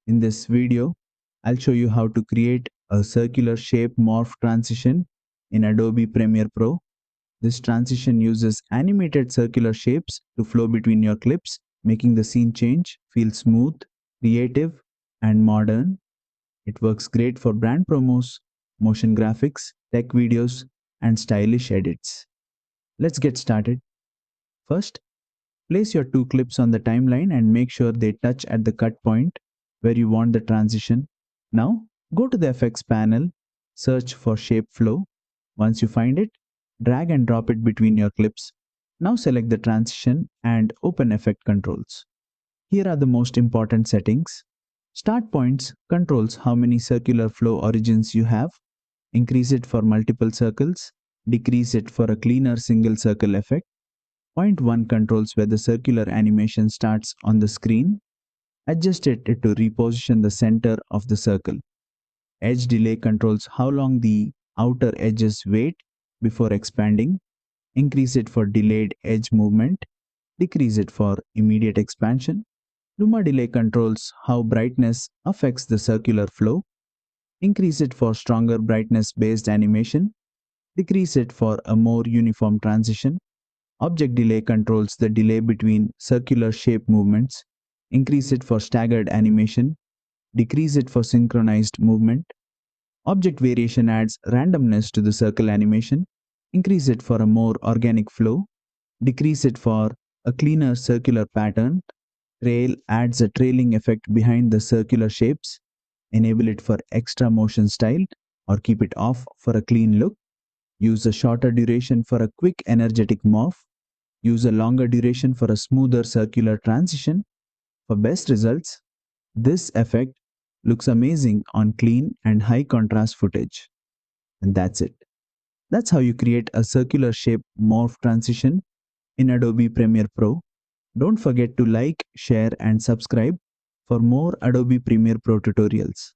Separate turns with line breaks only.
In this video, I'll show you how to create a circular shape morph transition in Adobe Premiere Pro. This transition uses animated circular shapes to flow between your clips, making the scene change feel smooth, creative, and modern. It works great for brand promos, motion graphics, tech videos, and stylish edits. Let's get started. First, place your two clips on the timeline and make sure they touch at the cut point where you want the transition. Now, go to the effects panel, search for shape flow. Once you find it, drag and drop it between your clips. Now select the transition and open effect controls. Here are the most important settings. Start points controls how many circular flow origins you have. Increase it for multiple circles. Decrease it for a cleaner single circle effect. Point 1 controls where the circular animation starts on the screen. Adjust it to reposition the center of the circle. Edge delay controls how long the outer edges wait before expanding. Increase it for delayed edge movement. Decrease it for immediate expansion. Luma delay controls how brightness affects the circular flow. Increase it for stronger brightness based animation. Decrease it for a more uniform transition. Object delay controls the delay between circular shape movements. Increase it for staggered animation. Decrease it for synchronized movement. Object variation adds randomness to the circle animation. Increase it for a more organic flow. Decrease it for a cleaner circular pattern. Trail adds a trailing effect behind the circular shapes. Enable it for extra motion style or keep it off for a clean look. Use a shorter duration for a quick energetic morph. Use a longer duration for a smoother circular transition. For best results, this effect looks amazing on clean and high contrast footage. And that's it. That's how you create a circular shape morph transition in Adobe Premiere Pro. Don't forget to like, share, and subscribe for more Adobe Premiere Pro tutorials.